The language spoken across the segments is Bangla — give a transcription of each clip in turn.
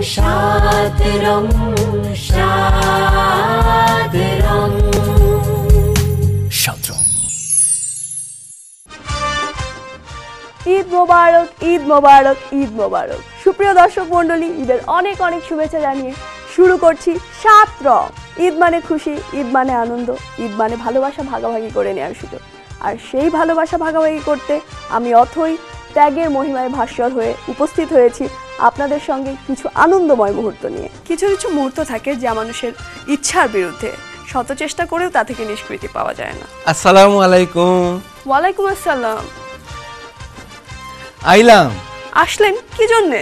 সাত রং সাত রং সাত রং। ঈদ মোবারক, ঈদ মোবারক, ঈদ মোবারক। সুপ্রিয় দর্শক মণ্ডলী, ঈদের অনেক অনেক শুভেচ্ছা জানিয়ে শুরু করছি সাত রং। ঈদ মানে খুশি, ঈদ মানে আনন্দ, ঈদ মানে ভালোবাসা ভাগাভাগি করে নেওয়ার সুযোগ। আর সেই ভালোবাসা ভাগাভাগি করতে আমি অথই ত্যাগের মহিমায় ভাস্বর হয়ে উপস্থিত হয়েছি আপনাদের সঙ্গে কিছু আনন্দময় মুহূর্ত নিয়ে। কিছু কিছু মুহূর্ত থাকে যা মানুষের ইচ্ছার বিরুদ্ধে, শত চেষ্টা করেও তা থেকে নিষ্কৃতি পাওয়া যায় না। আসসালামু আলাইকুম। ওয়ালাইকুম আসসালাম। আইলাম। আসলেন কি জন্যে?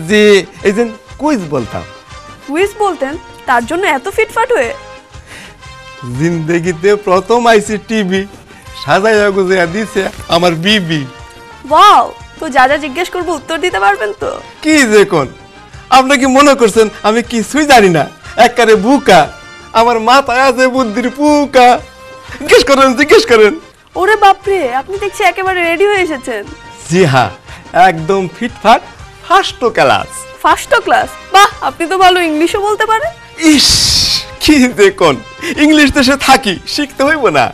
যে এই যে কুইজ বলতাম। কুইজ বলতেন? তার জন্য এত ফিটফাট হয়ে? জিন্দেগিতে প্রথম আইসি টিভি সাজাইয়া গুজাইয়া দিছে আমার বিবি। ওয়াও, তো যা যা জিজ্ঞেস করবো উত্তর দিতে পারবেন তো? কি যে কোন, আপনি কি মনে করছেন আমি কিছুই জানি না? একবারে বুকা, আমার মাথায় আছে বুদ্ধির পুকা। জিজ্ঞেস করেন, জিজ্ঞেস করেন। ওরে বাপরে, আপনি দেখছি একেবারে রেডি হয়ে এসেছেন। জি হ্যাঁ, একদম ফিটফাট, ফার্স্ট ক্লাস। First class? বাহ, আপনি তো ভালো ইংলিশও বলতে পারেন। ইস, কি দেখুন, ইংলিশ দেশে থাকি, শিখতে হইব না?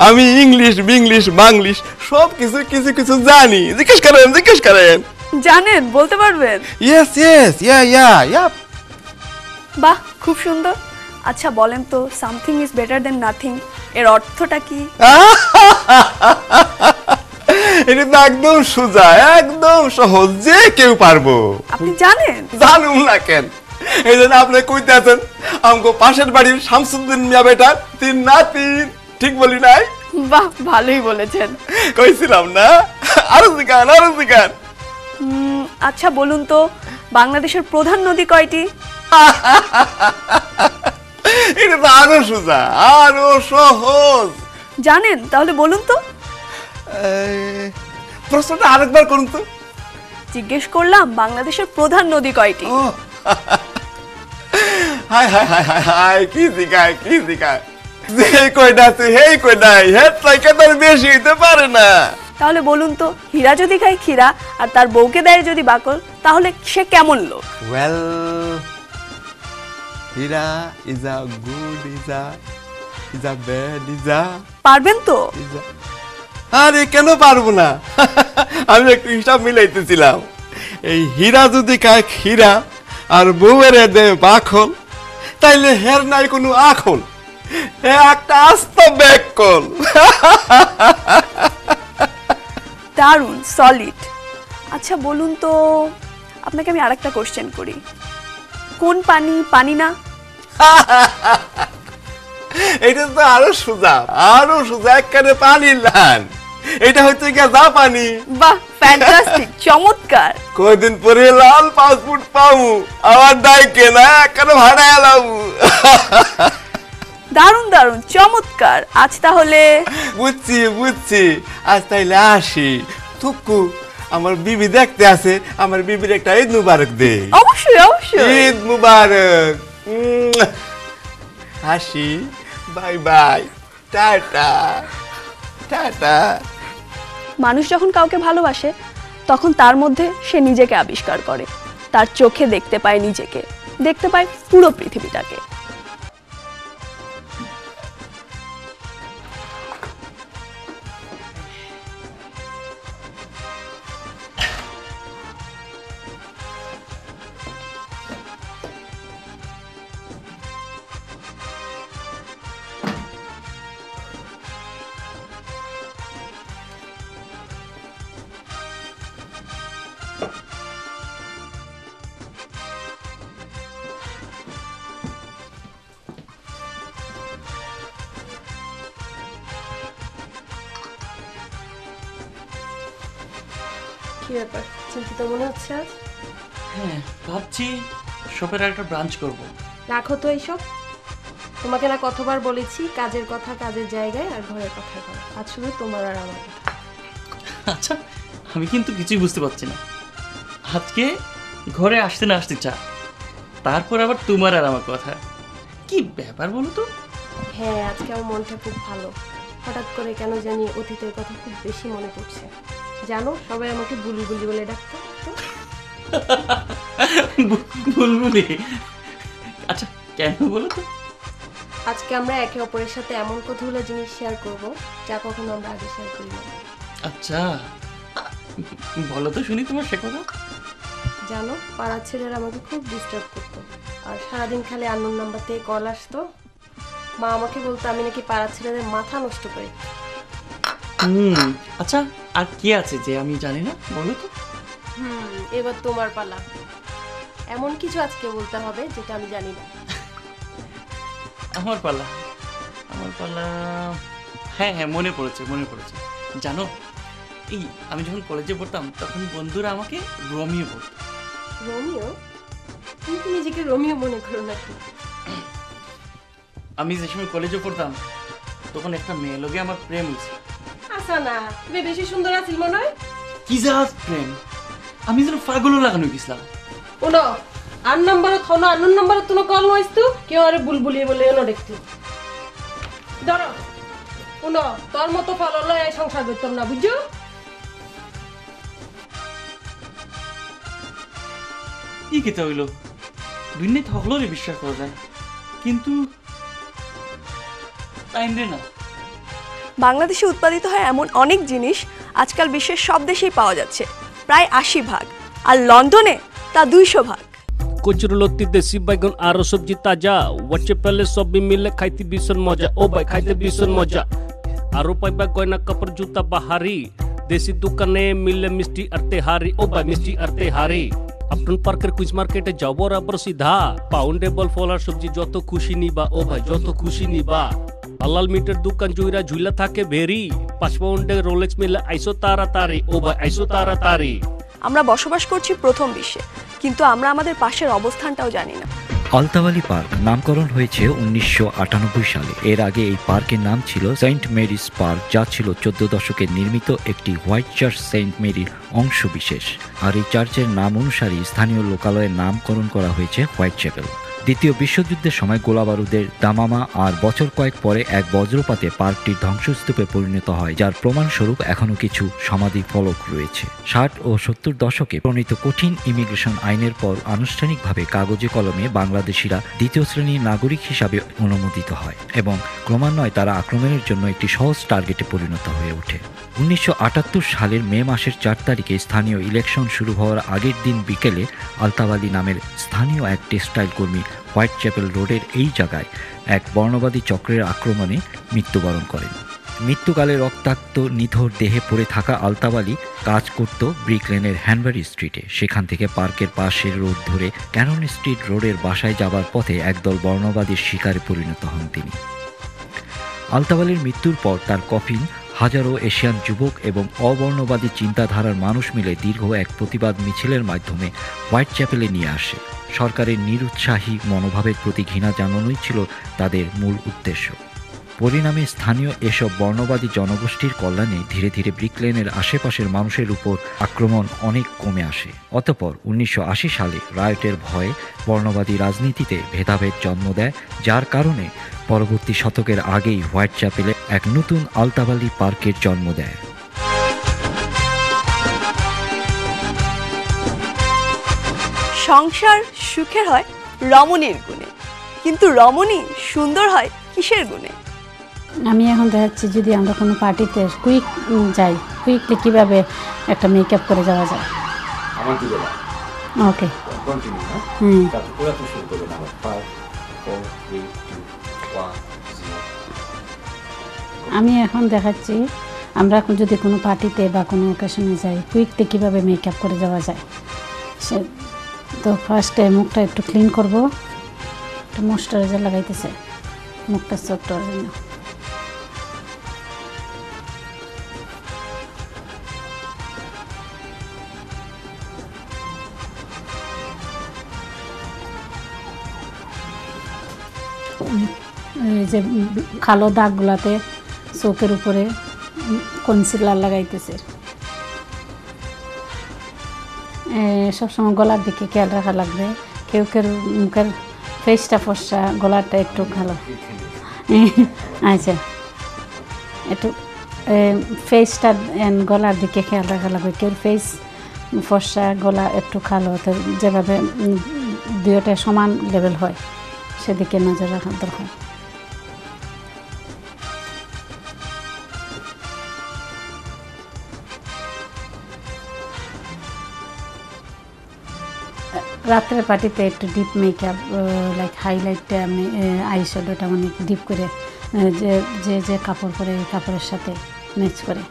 আমি ইংলিশ বিংলিশ বাংলিশ সব কিছু কিছু কিছু জানি। জিজ্ঞেস করেন, জিজ্ঞেস করেন। জানেন, বলতে পারবেন? ইয়েস ইয়েস, ইয়া ইয়া ইয়া। বাহ, খুব সুন্দর। আচ্ছা বলেন তো, something is better then nothing এর অর্থটা কি? এটা তো একদম সোজা, একদম সহজ, যে কেউ পারবো। আপনি জানেন? জানুন না কেন, এই জন্য আপনি কইতে আছেন আমগো পাশের বাড়ির শামসুদ্দিন মিয়া বেটার তিন নাতিন। ঠিক বলি নাই? বাহ, ভালোই বলেছেন। কইছিলাম না? আরো জিগান, আরো জিগান। আচ্ছা বলুন তো, বাংলাদেশের প্রধান নদী কয়টি? এটা তো আরো সোজা, আরো সহজ। জানেন? তাহলে বলুন তো। প্রশ্নটা আরেকবার করুন তো। জিজ্ঞেস করলাম বাংলাদেশের প্রধান নদী কয়টি? High high high high high, কি জিগায়, কি জিগায়। যে কয়টা আছে হেই কয়টাই, হেড থেকে তার বেশি হইতে পারে না। তাহলে বলুন তো, হীরা যদি খায় ক্ষীরা আর তার বউকে দেয় যদি বাকল, তাহলে সে কেমন লোক? Well, Hira is a good, is a bad, is a. পারবেন তো? আরে কেন পারবো না? আমি একটু হিসাব মিলাইতেছিলাম। এই হীরা যদি খায় ক্ষীরা আর বউয়ের দেয় বাখল, তাইলে হের নাই কোনো আখল, একটা আস্ত ব্যাকল। দারুণ, সলিড। আচ্ছা বলুন তো, আপনাকে আমি আরেকটা কোশ্চেন করি। কোন পানি পানি না? এটা তো আরো সোজা, আরো সোজা, একবারে পানির লান। এটা হচ্ছে কি জাপানি। বাহ, ফ্যান্টাস্টিক, চমৎকার। কয়দিন পরে লাল পাসপোর্ট পাবো, আমার ডাইকে না কেন ভাড়া এলাম। দারুণ দারুণ, চমৎকার। আজ তাহলে বুঝছি বুঝছি, আজ তাইলে আসি। থুকু, আমার বিবি দেখতে আছে, আমার বিবির একটা ঈদ মুবারক দে। অবশ্যই অবশ্যই। ঈদ মুবারক। আসি, বাই বাই, টাটা টাটা। মানুষ যখন কাউকে ভালোবাসে তখন তার মধ্যে সে নিজেকে আবিষ্কার করে। তার চোখে দেখতে পায় নিজেকে, দেখতে পায় পুরো পৃথিবীটাকে। কি ব্যাপার, চিন্তিত মনে হচ্ছে আজ? হ্যাঁ, ভাবছি শপের একটা ব্রাঞ্চ করব। রাখো তো এইসব। তোমাকে না কতবার বলেছি, কাজের কথা কাজের জায়গায় আর ঘরের কথা ঘরে। আজ শুধু তোমার আর আমার কথা। আচ্ছা, আমি কিন্তু কিছুই বুঝতে পারছি না। আজকে ঘরে আসতে না আসতে চা, তারপর আবার তোমার আর আমার কথা। কি ব্যাপার বলো তো? হ্যাঁ, আজকে আমার মনটা খুব ভালো। হঠাৎ করে কেন জানি অতীতের কথা খুব বেশি মনে পড়ছে। জানো, সবাই আমাকে বুলবুলি বলে ডাকতো। বুলবুলি, আচ্ছা কেন বলো তো? আজকে আমরা একে অপরের সাথে এমন কতগুলো জিনিস শেয়ার করব যা কখনো আমরা আগে শেয়ার করি না। আচ্ছা বলো তো শুনি তোমার সে কথা। জানো, পাড়ার ছেলেরা আমাকে খুব ডিস্টার্ব করতো, আর সারাদিন খালি আননোন নাম্বার থেকে কল আসতো। মা আমাকে বলতো আমি নাকি পাড়ার ছেলেদের মাথা নষ্ট করি। আচ্ছা আর কি আছে যে আমি জানি না, বলো তো। এবার তোমার পালা। এমন কিছু আজকে বলতে হবে যেটা আমি জানি না। আমার পালা, আমার পালা। হ্যাঁ হ্যাঁ, মনে পড়েছে মনে পড়েছে। জানো, এই আমি যখন কলেজে পড়তাম তখন বন্ধুরা আমাকে রোমিও বলতো। রোমিও? তুমি কি নিজেকে রোমিও মনে করো নাকি? আমি যে সময় কলেজে পড়তাম তখন একটা মেয়ে লোকে আমার প্রেম হয়েছে। আচ্ছা না, তুমি বেশি সুন্দর আছিস মনে হয়। কি যা প্রেম, আমি যেন পাগলও লাগানো গেছিলাম। ওনো আর নাম্বারও থনো আননোন নাম্বারও তুমি কল নইছতু কেউ আরে বুলবুলি বলে এনো দেখতে ধরো। ওনো তোর মতো ফল হলো এই সংসার করতাম না, বুঝছো? কি খেতে হইল, দুনিয়ায় থাকলেও বিশ্বাস করা যায়, কিন্তু টাইম দে না। বাংলাদেশে উৎপাদিত হয় এমন অনেক জিনিস আজকাল বিশ্বের সব দেশেই পাওয়া যাচ্ছে, প্রায় 80%, আর লন্ডনে তা 200%। কচুরলতি দেশি বাইগন আরো সবজি তাজা ওয়াচে পেলে সবই মিলে খাইতে ভীষণ মজা। ও ভাই খাইতে ভীষণ মজা। আরো পাইবা গয়না কাপড় জুতা বাহারি দেশি দোকানে মিলে মিষ্টি আর তেহারি। ও ভাই মিষ্টি আর তেহারি। আপটন পার্কের কুইজ মার্কেটে যাও বরাবর সিধা পাউন্ডেবল ফল আর সবজি যত খুশি নিবা। ও ভাই যত খুশি নিবা। হালাল মিটের দোকান জুইরা ঝুলা থাকে ভেরি 5 পাউন্ডের রোলেক্স মিলে আইসো তাড়াতাড়ি। ও ভাই আইসো তাড়াতাড়ি। আমরা বসবাস করছি প্রথম বিশ্বে, কিন্তু আমরা আমাদের পাশের অবস্থানটাও জানি না। আলতাবালি পার্ক নামকরণ হয়েছে 1998 সালে। এর আগে এই পার্কের নাম ছিল সেন্ট মেরিস পার্ক, যা ছিল 14 দশকে নির্মিত একটি হোয়াইট চার্চ সেন্ট মেরির অংশ বিশেষ। আর এই চার্চের নাম অনুসারে স্থানীয় লোকালয়ের নামকরণ করা হয়েছে হোয়াইট চ্যাপেল। দ্বিতীয় বিশ্বযুদ্ধের সময় গোলাবারুদের দামামা আর বছর কয়েক পরে এক বজ্রপাতে পার্কটির ধ্বংসস্তূপে পরিণত হয়, যার প্রমাণস্বরূপ এখনও কিছু সমাধি ফলক রয়েছে। 60 ও 70 দশকে প্রণীত কঠিন ইমিগ্রেশন আইনের পর আনুষ্ঠানিকভাবে কাগজে কলমে বাংলাদেশিরা দ্বিতীয় শ্রেণীর নাগরিক হিসাবে অনুমোদিত হয় এবং ক্রমান্বয়ে তারা আক্রমণের জন্য একটি সহজ টার্গেটে পরিণত হয়ে ওঠে। 1978 সালের মে মাসের 4 তারিখে স্থানীয় ইলেকশন শুরু হওয়ার আগের দিন বিকেলে আলতাবালি নামের স্থানীয় এক টেক্সটাইল কর্মী হোয়াইট চ্যাপেল রোডের এই জায়গায় এক বর্ণবাদী চক্রের আক্রমণে মৃত্যুবরণ করেন। মৃত্যুকালে রক্তাক্ত নিথর দেহে পড়ে থাকা আলতাবালি কাজ করত ব্রিক লেনের হ্যানবারি স্ট্রিটে। সেখান থেকে পার্কের পাশের রোড ধরে ক্যানন স্ট্রিট রোডের বাসায় যাবার পথে একদল বর্ণবাদীর শিকারে পরিণত হন তিনি। আলতাবালির মৃত্যুর পর তার কফিন হাজারো এশিয়ান যুবক এবং অবর্ণবাদী চিন্তাধারার মানুষ মিলে দীর্ঘ এক প্রতিবাদ মিছিলের মাধ্যমে হোয়াইট চ্যাপেলে নিয়ে আসে। সরকারের নিরুৎসাহী মনোভাবের প্রতি ঘৃণা জানানোই ছিল তাদের মূল উদ্দেশ্য। পরিণামে স্থানীয় এসব বর্ণবাদী জনগোষ্ঠীর কল্যাণে ধীরে ধীরে ব্রিকলেনের আশেপাশের মানুষের উপর আক্রমণ অনেক কমে আসে। অতঃপর 1980 সালে রায়টের ভয়ে বর্ণবাদী রাজনীতিতে ভেদাভেদ জন্ম দেয়, যার কারণে পরবর্তী শতকের আগেই হোয়াইট চ্যাপেলে এক নতুন আলতাবালি পার্কের জন্ম দেয়। সংসার সুখের হয় রমণীর গুণে, কিন্তু রমণী সুন্দর হয় কিসের গুণে? আমি এখন দেখাচ্ছি, যদি আমরা কোনো পার্টিতে কুইক যাই, কুইকলি কীভাবে একটা মেকআপ করে যাওয়া যায়। ওকে, আমি এখন দেখাচ্ছি আমরা যদি কোনো পার্টিতে বা কোনো অকেশনে যাই, কুইকলি কীভাবে মেকআপ করে যাওয়া যায়। সে তো ফার্স্টে মুখটা একটু ক্লিন করবো, একটু ময়েশ্চারাইজার লাগাইতেছে মুখটা সফট হওয়ার জন্য। এই যে কালো দাগগুলাতে চোখের উপরে কনসিলার লাগাইতেছে। সবসময় গলার দিকে খেয়াল রাখা লাগবে। কেউ কেউ মুখের ফেসটা ফসা, গলাটা একটু ভালো। আচ্ছা, একটু ফেসটা গলার দিকে খেয়াল রাখা লাগবে। কেউ ফেস ফর্সা, গলা একটু কালো, তো যেভাবে দুইটা সমান লেভেল হয় সেদিকে নজর রাখা দরকার। রাত্রের পার্টিতে একটু ডিপ মেকআপ, লাইক হাইলাইটটা আমি আইশ্যাডোটা অনেক ডিপ করে যে যে কাপড় পরে এই কাপড়ের সাথে ম্যাচ করে।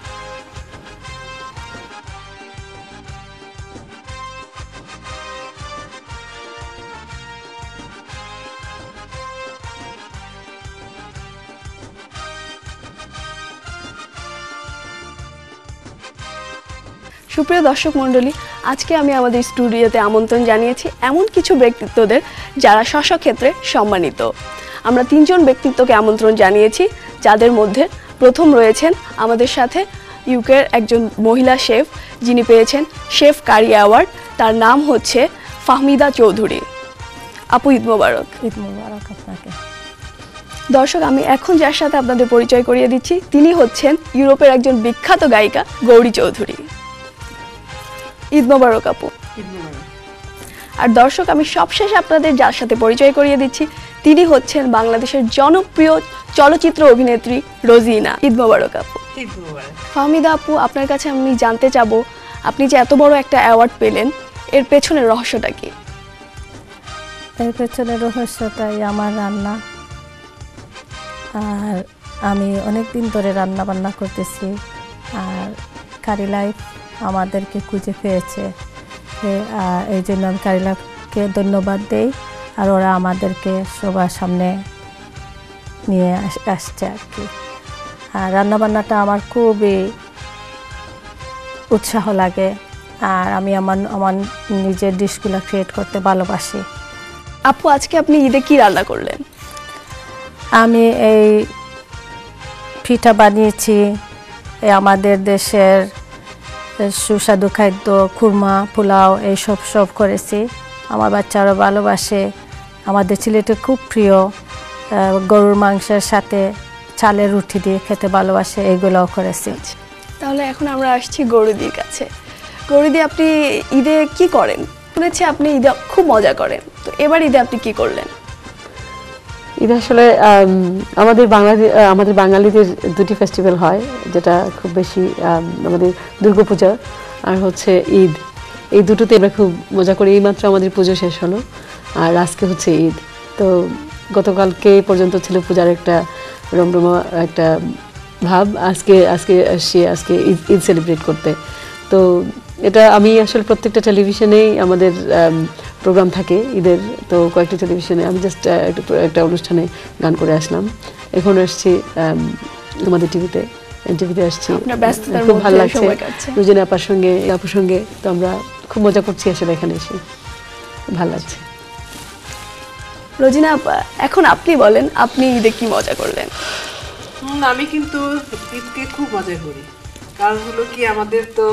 সুপ্রিয় দর্শক মণ্ডলী, আজকে আমি আমাদের স্টুডিওতে আমন্ত্রণ জানিয়েছি এমন কিছু ব্যক্তিত্বদের যারা স্ব ক্ষেত্রে সম্মানিত। আমরা 3 জন ব্যক্তিত্বকে আমন্ত্রণ জানিয়েছি, যাদের মধ্যে প্রথম রয়েছেন আমাদের সাথে ইউকের একজন মহিলা শেফ, যিনি পেয়েছেন শেফ কারি অ্যাওয়ার্ড। তার নাম হচ্ছে ফাহমিদা চৌধুরী। আপু, ঈদ মোবারক। ঈদ মোবারক আপনাকে। দর্শক, আমি এখন যার সাথে আপনাদের পরিচয় করিয়ে দিচ্ছি, তিনি হচ্ছেন ইউরোপের একজন বিখ্যাত গায়িকা গৌরী চৌধুরী। ঈদ মোবারক আপু। আর দর্শক, আমি সবশেষে আপনাদের যার সাথে পরিচয় করিয়ে দিচ্ছি, তিনি হচ্ছেন বাংলাদেশের জনপ্রিয় চলচ্চিত্র অভিনেত্রী রোজিনা। ঈদ মোবারক আপু। ফাহমিদা আপু, আপনার কাছে আমি জানতে চাবো, আপনি যে এত বড় একটা অ্যাওয়ার্ড পেলেন, এর পেছনের রহস্যটা কি? এর পেছনের রহস্যটাই আমার রান্না। আর আমি অনেক দিন ধরে রান্না বান্না করতেছি, আর কারি লাইফ আমাদেরকে খুঁজে পেয়েছে, এই জন্য আমি কারি লাইফকে ধন্যবাদ দেই। আর ওরা আমাদেরকে সবার সামনে নিয়ে আসছে আর কি। আর রান্নাবান্নাটা আমার খুবই উৎসাহ লাগে, আর আমি আমার নিজের ডিশগুলো ক্রিয়েট করতে ভালোবাসি। আপু, আজকে আপনি ঈদে কি রান্না করলেন? আমি এই পিঠা বানিয়েছি, আমাদের দেশের সুস্বাদু খাদ্য, খুরমা, পোলাও, এইসব সব করেছি। আমার বাচ্চারা ভালোবাসে। আমাদের সিলেটে খুব প্রিয় গরুর মাংসের সাথে চালের রুটি দিয়ে খেতে ভালোবাসে, এইগুলোও করেছি। তাহলে এখন আমরা আসছি গৌরীদির কাছে। গৌরীদি, আপনি ঈদে কি করেন? শুনেছি আপনি ঈদে খুব মজা করেন, তো এবার ঈদে আপনি কি করলেন? ঈদ আসলে আমাদের বাঙালিদের 2টি ফেস্টিভ্যাল হয়, যেটা খুব বেশি আমাদের দুর্গাপূজা আর হচ্ছে ঈদ। এই দুটোতে আমরা খুব মজা করি। এইমাত্র আমাদের পুজো শেষ হলো, আর আজকে হচ্ছে ঈদ। তো গতকালকে পর্যন্ত ছিল পূজার একটা রমরমা একটা ভাব। আজকে ঈদ সেলিব্রেট করতে। তো এটা আমি আসলে প্রত্যেকটা টেলিভিশনেই আমাদের প্রোগ্রাম থাকে ঈদের, তো কয়েকটা টেলিভিশনে আমি জাস্ট একটা অনুষ্ঠানে গান করে আসলাম। এখন আসছি তোমাদের এনটিভিতে আসছি, খুব ভালো লাগছে রোজিনা আপুর সঙ্গে। তো আমরা খুব মজা করছি আসলে এখানে এসে, ভালো লাগছে। রোজিনা আপা, এখন আপনি বলেন, আপনি ঈদে কি মজা করলেন? আমি কিন্তু ঈদকে খুব মজা করি। কারণ হলো কি, আমাদের তো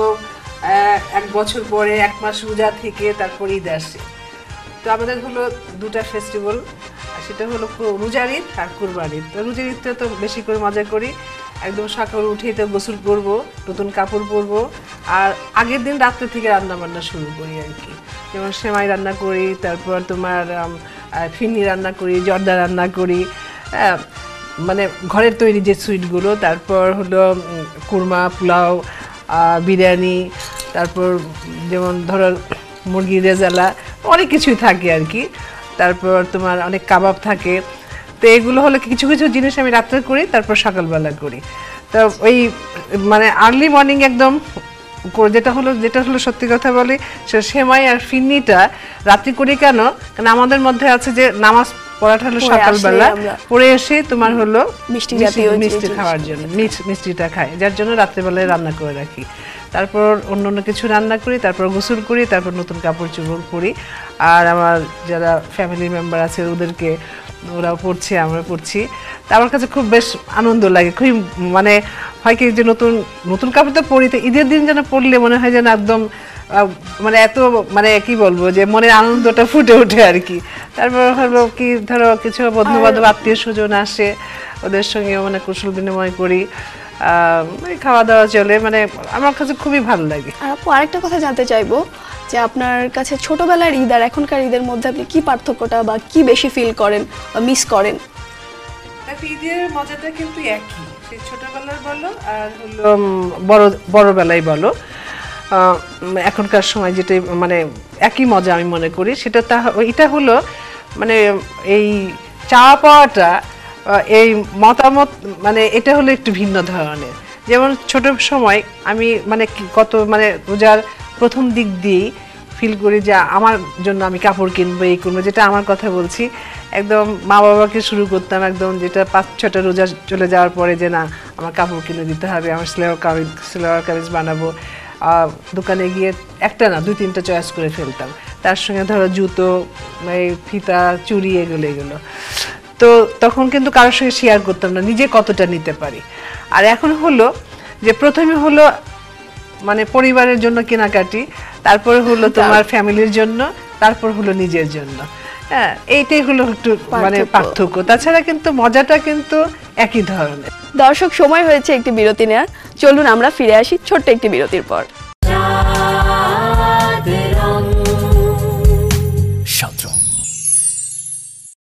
1 বছর পরে 1 মাস রোজা থেকে তারপর ঈদ আসে। তো আমাদের হলো 2টা ফেস্টিভ্যাল, সেটা হলো রোজার ঈদ আর কুরবান ঈদ। তো রোজার ঈদটা তো বেশি করে মজা করি। একদম সকালে উঠেই তো গোসল করবো, নতুন কাপড় পরবো, আর আগের দিন রাত্রে থেকে রান্না বান্না শুরু করি আর কি। যেমন সেমাই রান্না করি, তারপর তোমার ফিরনি রান্না করি, জর্দা রান্না করি, মানে ঘরের তৈরি যে সুইটগুলো, তারপর হলো কুরমা, পোলাও, বিরিয়ানি, তারপর যেমন ধরো মুরগির রেজালা, অনেক কিছুই থাকে আর কি। তারপর তোমার অনেক কাবাব থাকে। তো এগুলো হলো কিছু কিছু জিনিস আমি রাত্রে করি, তারপর সকালবেলা করি। তো ওই মানে আর্লি মর্নিং একদম যেটা হলো সত্যি কথা বলি, সেমাই আর ফিরনিটা রাত্রি করি কেন? কারণ আমাদের মধ্যে আছে যে নামাজ পড়াটা হলো সকালবেলা, পড়ে এসে তোমার হলো মিষ্টি খাওয়ার জন্য, মিষ্টিটা খাই, যার জন্য রাত্রেবেলায় রান্না করে রাখি। তারপর অন্য কিছু রান্না করি, তারপর গোসল করি, তারপর নতুন কাপড় চোপড় পরি। আর আমার যারা ফ্যামিলি মেম্বার আছে ওদেরকে, ওরাও পড়ছে, আমরা পড়ছি। তা আমার কাছে খুব বেশ আনন্দ লাগে। খুবই মানে হয় কি যে নতুন কাপড় তো পরি, তো ঈদের দিন যেন পরলে মনে হয় যেন একদম মানে এত মানে কি বলবো, যে মনের আনন্দটা ফুটে ওঠে আর কি। তারপর হলো কি, ধরো কিছু বন্ধু বান্ধব আত্মীয় স্বজন আসে, ওদের সঙ্গে মানে কুশল বিনিময় করি। এই খাওয়া দাওয়া চলে, মানে আমার কাছে খুবই ভালো লাগে। আর আপু আরেকটা কথা জানতে চাইবো যে আপনার কাছে ছোটবেলার ঈদ আর এখনকার ঈদের মধ্যে আপনি কি পার্থক্যটা বা কি বেশি ফিল করেন বা মিস করেন? ঈদের মজাটা কিন্তু একই, সেই ছোটবেলার বলো আর হলো বড়বেলায় বলো, এখনকার সময় যেটা মানে একই মজা আমি মনে করি। এটা হলো মানে এই চাওয়া পাওয়াটা, এই মতামত, মানে এটা হলো একটু ভিন্ন ধরনের। যেমন ছোট সময় আমি মানে কত মানে রোজার প্রথম দিক দিয়েই ফিল করি যে আমার জন্য আমি কাপড় কিনবো, এই করবো, যেটা আমার কথা বলছি, একদম মা বাবাকে শুরু করতাম একদম, যেটা 5-6টা রোজা চলে যাওয়ার পরে যে না আমার কাপড় কিনে দিতে হবে, আমার সেলোয়ার কামিজ বানাবো, দোকানে গিয়ে একটা না 2-3টা চয়েস করে ফেলতাম, তার সঙ্গে ধরো জুতো, এই ফিতা, চুড়ি, এগুলো। তো তখন কিন্তু কারোর সঙ্গে শেয়ার করতাম না নিজে কতটা নিতে পারি। আর এখন হলো যে প্রথমে হলো মানে পরিবারের জন্য কেনাকাটি, তারপরে হলো তোমার ফ্যামিলির জন্য, তারপর হলো নিজের জন্য। হ্যাঁ, এইটাই হলো একটু মানে পার্থক্য, তাছাড়া কিন্তু মজাটা কিন্তু একই ধরনের। দর্শক, সময় হয়েছে একটি বিরতি নেওয়ার, চলুন আমরা ফিরে আসি ছোট্ট একটি বিরতির পর।